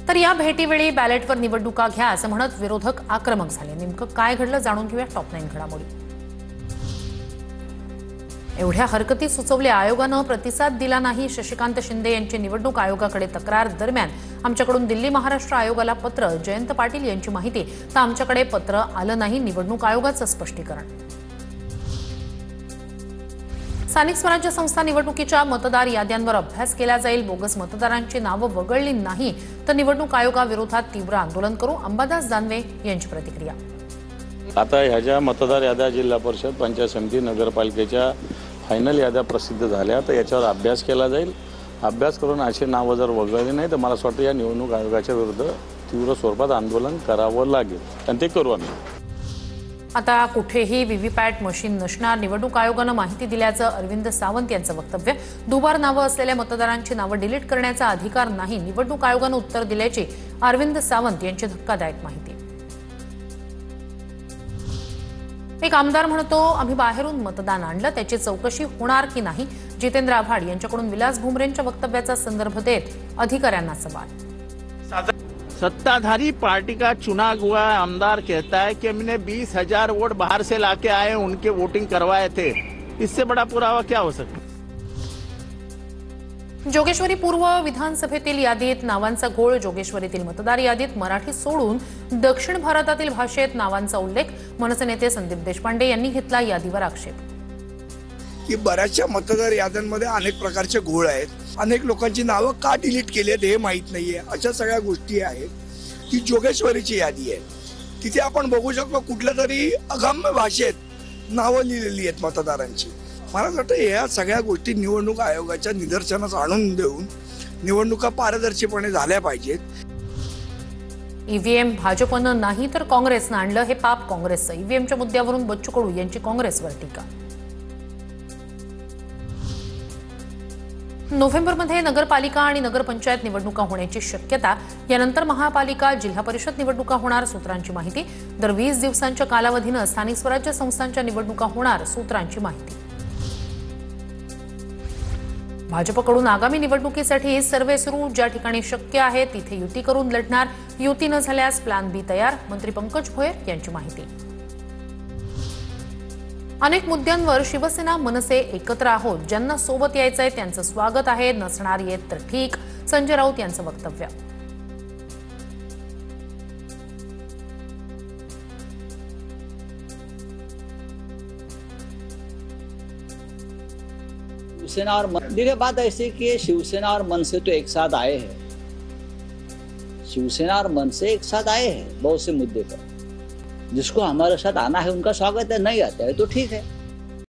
तर या भेटीवेळी बॅलेटवर निवडणुका घ्या असं म्हणत विरोधक आक्रमक झाले। नेमकं काय घडलं जाणून घेऊया टॉप 9 घडामोडी। एवढ्या हरकती सुचवल्या, आयोगानं प्रतिसाद दिला नाही। शशिकांत शिंदे यांची निवडणूक आयोगाकडे तक्रार। दरम्यान आमच्याकडून दिल्ली महाराष्ट्र आयोगाला पत्र। जयंत पाटील यांची माहिती, तर आमच्याकडे पत्र आलं नाही, निवडणूक आयोगाचं स्पष्टीकरण। स्थानिक स्वराज्य संस्था निवडणुकीच्या मतदार याद्यांवर अभ्यास केला जाईल। बोगस मतदारांची नावं वगळली नाही तर निवडणूक आयोगाविरोधात तीव्र आंदोलन करू। अंबादास दानवे यांची प्रतिक्रिया। आता ह्या ज्या मतदार याद्या जिल्हा परिषद, पंचायत समिती, नगरपालिकेच्या फायनल याद्या प्रसिद्ध झाल्या, तर याच्यावर अभ्यास केला जाईल। अभ्यास करून अशी नावं जर वगळली नाही तर मला असं वाटतं या निवडणूक आयोगाच्या विरुद्ध तीव्र स्वरूपात आंदोलन करावं लागेल आणि ते करू आम्ही। आता कुठेही व्हीव्हीपॅट मशीन नसणार, निवडणूक आयोगानं माहिती दिल्याचं अरविंद सावंत यांचं वक्तव्य। दुबार नावं असलेल्या मतदारांची नावं डिलीट करण्याचा अधिकार नाही, निवडणूक आयोगानं उत्तर दिल्याची अरविंद सावंत यांची धक्कादायक माहिती। एक आमदार म्हणतो, आम्ही बाहेरून मतदान आणलं, त्याची चौकशी होणार की नाही। जितेंद्र आव्हाड यांच्याकडून विलास भुमरेंच्या वक्तव्याचा संदर्भ देत अधिकाऱ्यांना सवाल। सत्ताधारी पार्टी का चुना हुआ आमदार कहता है कि हमने 20,000 वोट बाहर से लाके आए, उनके वोटिंग करवाए थे। इससे बड़ा पुरावा क्या हो सकता है? जोगेश्वरी पूर्व विधानसभेतील यादीत नावांचा घोळ। जोगेश्वरीतील मतदार यादीत मराठी सोडून दक्षिण भारतातील भाषेत नावांचा उल्लेख। मनसे नेते संदीप देशपांडे यांनी घेतला यादीवर आक्षेप। की बऱ्याचशा मतदार याद्यांमध्ये अनेक प्रकारचे घोळ आहेत, अनेक लोकांची नावं का डिलीट केली आहेत हे माहीत नाहीये। अशा सगळ्या गोष्टी आहेत। ती जोगेश्वरीची यादी आहे, तिथे आपण बघू शकतो कुठल्या तरी अगम्य भाषेत नावं लिहिलेली आहेत मतदारांची। मला वाटतं या सगळ्या गोष्टी निवडणूक आयोगाच्या निदर्शनास आणून देऊन निवडणुका पारदर्शीपणे झाल्या पाहिजेत। ईव्हीएम भाजपनं नाही तर काँग्रेसनं आणलं, हे पाप काँग्रेसचं। ईव्हीएमच्या मुद्द्यावरून बच्चू कडू यांची काँग्रेसवर टीका। नोव्हेंबरमध्ये नगरपालिका आणि नगरपंचायत निवडणुका होण्याची शक्यता। यानंतर महापालिका, जिल्हा परिषद निवडणुका होणार, सूत्रांची माहिती। दर 20 दिवसांच्या कालावधीनं स्थानिक स्वराज्य संस्थांच्या निवडणुका होणार, सूत्रांची माहिती। भाजपकडून आगामी निवडणुकीसाठी सर्वे सुरू। ज्या ठिकाणी शक्य आहे तिथे युती करून लढणार, युती न झाल्यास प्लॅन बी तयार। मंत्री पंकज भोयर यांची माहिती। अनेक मुद्द्यांवर शिवसेना मनसे एकत्र आहोत, ज्यांना सोबत यायचंय त्यांचं स्वागत आहे, नसणार येत तर ठीक। संजय राऊत यांचं वक्तव्य। शिवसेना और देखिए बात ऐसी कि शिवसेना और मनसे तो एक साथ आए हैं, शिवसेना और मनसे एक साथ आए हैं बहुत से मुद्दे पर। जिसको हमारे साथ आना है उनका स्वागत है, नहीं आता है तो ठीक है।